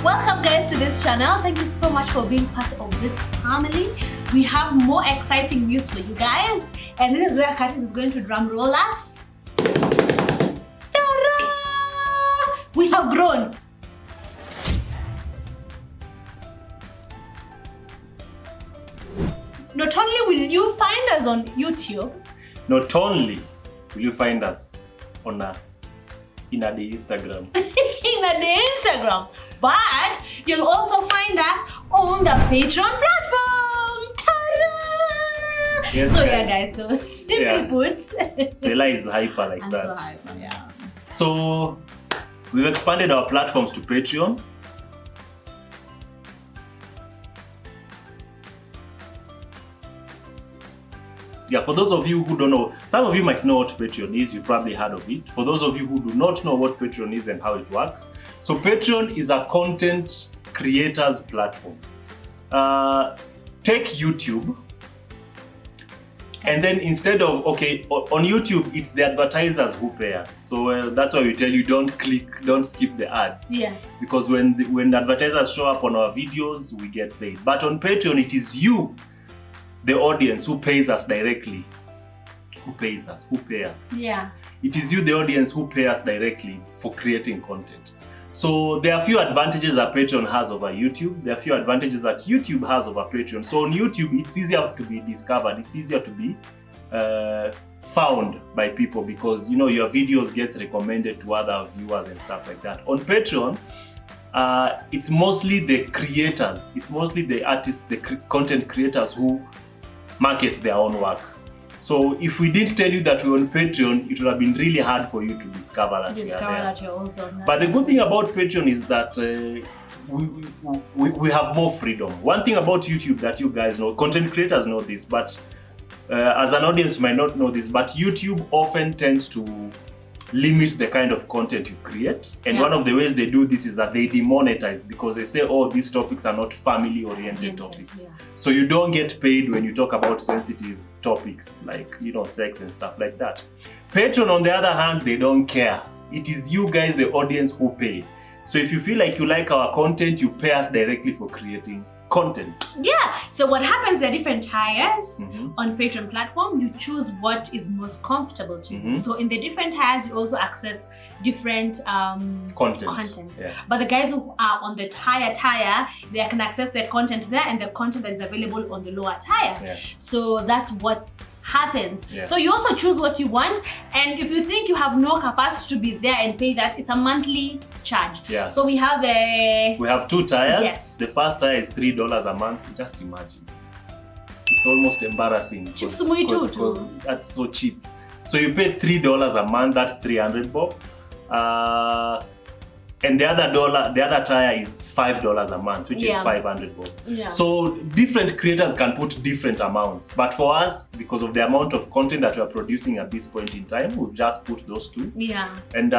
Welcome guys to this channel. Thank you so much for being part of this family. We have more exciting news for you guys, and this is where Curtis is going to drum roll us. Ta-da! We have grown. Not only will you find us on YouTube, not only will you find us on the Instagram, but you'll also find us on the Patreon platform. Ta-da! Yes, so guys. yeah, guys. So simply put, Soila is hyper like I'm that. so hyper, yeah. So we've expanded our platforms to Patreon. Yeah, for those of you who don't know, some of you might know what Patreon is, you've probably heard of it. For those of you who do not know what Patreon is and how it works, so Patreon is a content creators platform. Take YouTube, and then instead of, okay, on YouTube, it's the advertisers who pay us. So that's why we tell you don't skip the ads. Yeah. Because when the advertisers show up on our videos, we get paid. But on Patreon, it is you, the audience, who pays us directly. Who pay us. Yeah. It is you, the audience, who pay us directly for creating content. So there are a few advantages that Patreon has over YouTube. There are a few advantages that YouTube has over Patreon. So on YouTube, it's easier to be discovered. It's easier to be found by people because, you know, your videos gets recommended to other viewers and stuff like that. On Patreon, it's mostly the creators. It's mostly the artists, the content creators who market their own work. So if we didn't tell you that we're on Patreon, it would have been really hard for you to discover that we are there. That you're also on that. But the good thing about Patreon is that we have more freedom. One thing about YouTube that you guys know, content creators know this, but as an audience you might not know this, but YouTube often tends to limit the kind of content you create. And one of the ways they do this is that they demonetize because they say, oh, these topics are not family-oriented topics. Yeah. So you don't get paid when you talk about sensitive topics like, you know, sex and stuff like that. Patreon, on the other hand, they don't care. It is you guys, the audience, who pay. So if you feel like you like our content, you pay us directly for creating content. Yeah. So what happens, there are different tiers on Patreon platform. You choose what is most comfortable to you. So in the different tiers, you also access different content. Yeah. But the guys who are on the higher tier, they can access their content there and the content that is available on the lower tier. Yeah. So that's what happens. Yeah. So you also choose what you want, and if you think you have no capacity to be there and pay that, it's a monthly charge. Yeah. So we have two tiers. Yes. The first tier is $3 a month. Just imagine. It's almost embarrassing. Cheap because that's so cheap. So you pay $3 a month, that's 300 bob. And the other tier is $5 a month, which is 500 bob. Yeah. So different creators can put different amounts. But for us, because of the amount of content that we are producing at this point in time, we've just put those two. Yeah. And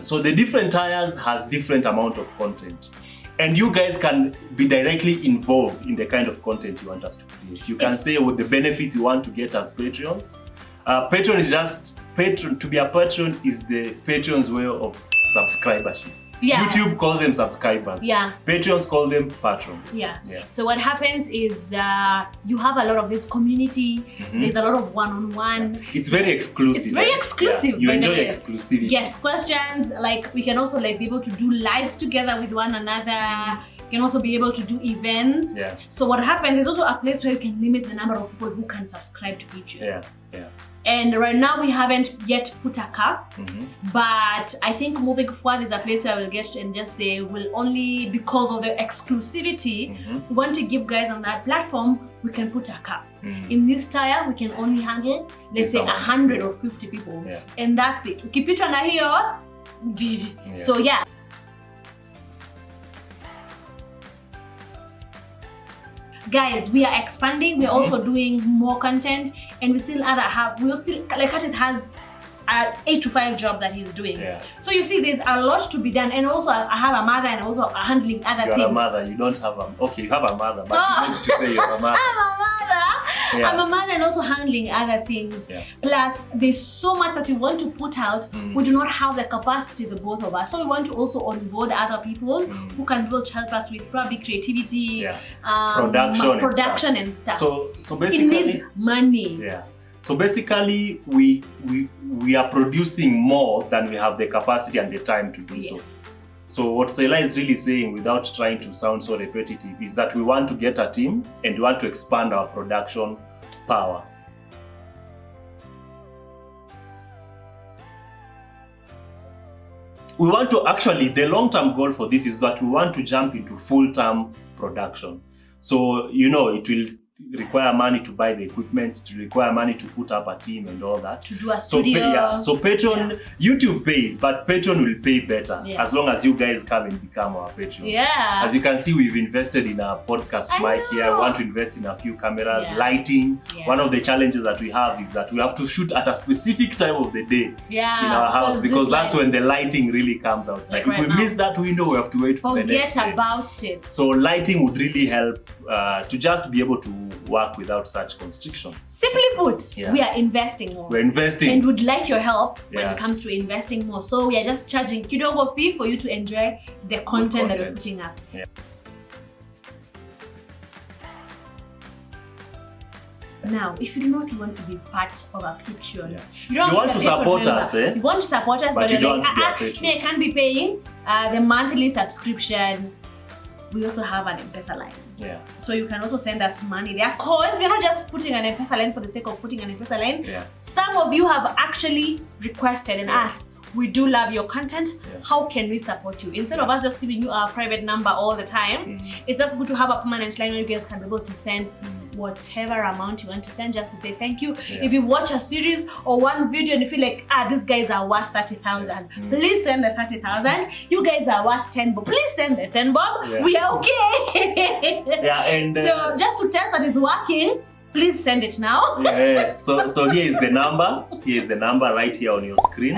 so the different tiers has different amount of content. And you guys can be directly involved in the kind of content you want us to create. You can say what the benefits you want to get as Patreons. Patreon is just, to be a patron is the Patreon's way of subscribership. Yeah. YouTube calls them subscribers. Yeah. Patreons call them patrons. Yeah. So what happens is you have a lot of this community. There's a lot of one-on-one. Yeah. It's very exclusive. It's very exclusive. Yeah. You enjoy exclusivity. Yes, questions. Like we can also be able to do lives together with one another. You can also be able to do events. Yeah. So what happens is also a place where you can limit the number of people who can subscribe to Patreon. Yeah. Yeah. And right now we haven't yet put a cap, but I think moving forward is a place where we'll get to and just say we'll only, because of the exclusivity, we want to give guys on that platform, we can put a cap. In this tier, we can only handle, let's say 100 or 50 people. Yeah. And that's it. Keep it on here. Yeah. So yeah. Guys, we are expanding. We're also doing more content, and we still like Curtis has 8 to 5 job that he's doing. Yeah. So you see, there's a lot to be done, and also I have a mother and also handling other things. You're a mother. You don't have a. Okay, you have a mother, but you want to say you're a mother. I'm a mother. I'm a mother and also handling other things. Plus, there's so much that we want to put out. We do not have the capacity, the both of us. So we want to also onboard other people who can be able to help us with probably creativity, production and stuff. So basically, it needs money. Yeah. So basically, we are producing more than we have the capacity and the time to do so. So what Soila is really saying, without trying to sound so repetitive, is that we want to get a team and we want to expand our production power. We want to actually, the long-term goal for this is that we want to jump into full-term production. So, it will require money to buy the equipment, to require money to put up a team and all that. To do a studio. So Patreon, YouTube pays, but Patreon will pay better as long as you guys come and become our Patreon. As you can see, we've invested in a podcast mic here. We want to invest in a few cameras, lighting. One of the challenges that we have is that we have to shoot at a specific time of the day in our house, because that's when the lighting really comes out. Like if we miss that window, we have to wait for the next day. Forget about it. So lighting would really help to just be able to work without such constrictions. Simply put, we are investing more. We're investing. And would like your help when it comes to investing more. So we are just charging kidogo fee for you to enjoy the content that we're putting up. Now, if you do not want to be part of a Patreon, you want to support us, You want to support us, but you're like, I can't be paying the monthly subscription. We also have an M-Pesa line. So you can also send us money there. Because we're not just putting an M-Pesa line for the sake of putting an M-Pesa line. Some of you have actually requested and asked, we do love your content. How can we support you? Instead of us just giving you our private number all the time, it's just good to have a permanent line where you guys can be able to send whatever amount you want to send, just to say thank you. If you watch a series or one video and you feel like, these guys are worth 30,000, please send the 30,000. You guys are worth 10 bob, please send the 10 bob. We are okay. And so just to test that it's working, please send it now. So here is the number. Here is the number right here on your screen.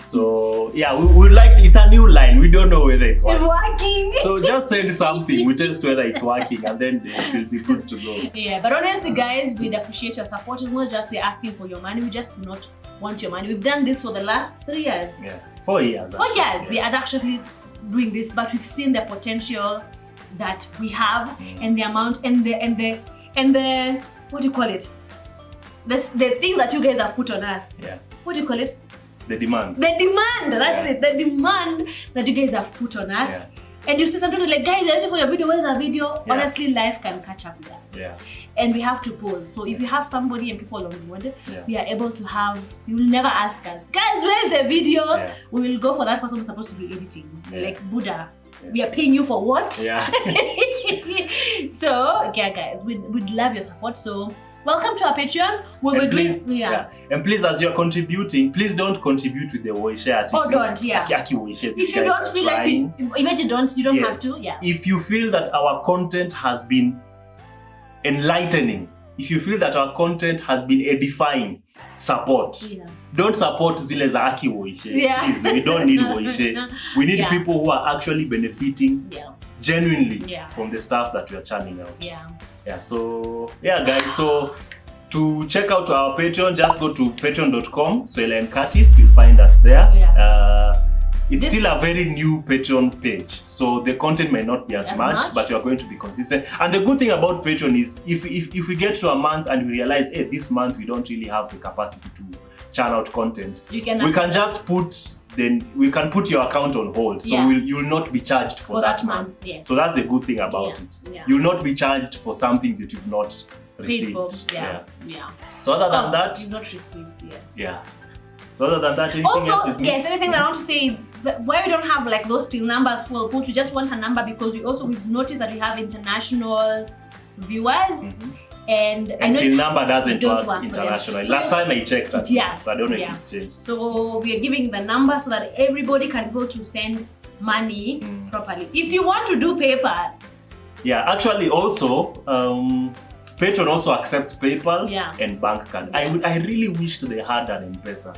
So we would like to, it's a new line. We don't know whether it's working. So just send something. We test whether it's working, and then it will be good to go. But honestly, guys, we'd appreciate your support. It's not just we're asking for your money. We just do not want your money. We've done this for the last 3 years. 4 years. 4 years. We are actually doing this, but we've seen the potential that we have and the amount and the what do you call it? The thing that you guys have put on us. What do you call it? The demand. The demand, that's it. The demand that you guys have put on us. And you see sometimes like, guys, they're waiting for your video. Where's our video? Honestly, life can catch up with us. And we have to pause. So if you have somebody and people on board, we are able to have, you will never ask us, guys, where's the video? We will go for that person who's supposed to be editing. Like Buddha. We are paying you for what? So, guys, we'd love your support. So, welcome to our Patreon. And please, as you're contributing, please don't contribute with the Woishe attitude. Oh, don't, if you don't feel like imagine you don't have to. If you feel that our content has been enlightening, if you feel that our content has been edifying, support. Don't support zile za aki Woishe. Please, we don't need Woishe. We need people who are actually benefiting genuinely from the stuff that we are churning out. So guys, so to check out our Patreon, just go to patreon.com, Soila and Curtis, you'll find us there. It's still a very new Patreon page, so the content may not be as much, but you are going to be consistent. And the good thing about Patreon is if we get to a month and we realize, hey, this month we don't really have the capacity to churn out content, we can just put your account on hold, so you'll not be charged for that month. So that's the good thing about it. You'll not be charged for something that you've not received. So other than that, you've not received. So other than that, anything that I want to say is that why we don't have like those still numbers we'll put, we just want a number because we've noticed that we have international viewers. And I know number doesn't work internationally. So last time I checked that, so I don't know if it's changed. So we are giving the number so that everybody can go to send money properly. If you want to do PayPal. Actually also, Patreon also accepts PayPal and bank card. I really wished they had an M-Pesa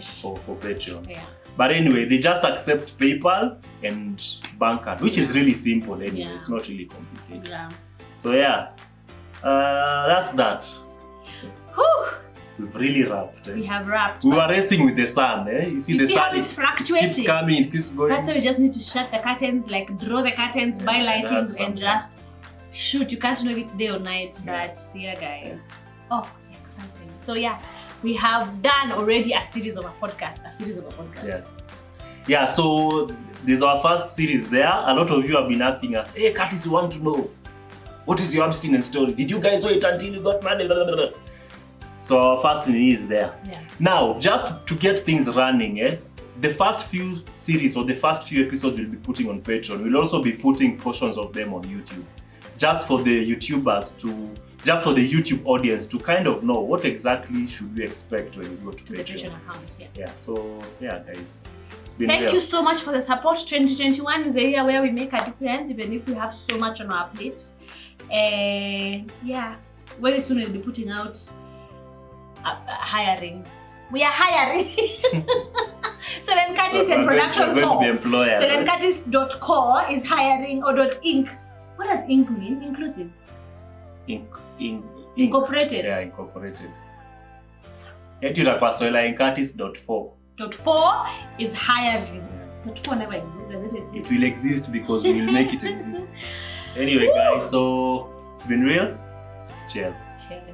for Patreon. But anyway, they just accept PayPal and bank card, which is really simple anyway. It's not really complicated. So That's that. Whew. We've really wrapped. We have wrapped. We were racing with the sun. You see the sun how it's fluctuating. Keeps coming, it keeps going. That's why we just need to shut the curtains, like draw the curtains, buy lightings, and just shoot. You can't know if it's day or night, but yeah, guys. Oh, exciting. So yeah, we have done already a series of a podcast. Yes. Yeah, so there's our first series there. A lot of you have been asking us, hey, Curtis, we want to know, what is your abstinence story? Did you guys wait until you got married? Blah, blah, blah. So our fasting is there. Yeah. Now, just to get things running, the first few series or the first few episodes we'll be putting on Patreon. We'll also be putting portions of them on YouTube. Just for the YouTube audience to kind of know what exactly should we expect when you go to Patreon. The Patreon account, Yeah, so yeah, guys. It's been Thank you so much for the support. 2021 is a year where we make a difference, even if we have so much on our plate. Yeah, very soon we'll be putting out hiring. We are hiring. Soila and Curtis and Production Co. Soila and Curtis.co is hiring, or .inc. What does inc mean? Inclusive? Incorporated. Yeah, incorporated. Soila and Curtis.4. .4 is hiring. .4 never exists. Does it exist? It will exist because we will make it exist. Anyway, guys, so it's been real. Cheers. Cheers.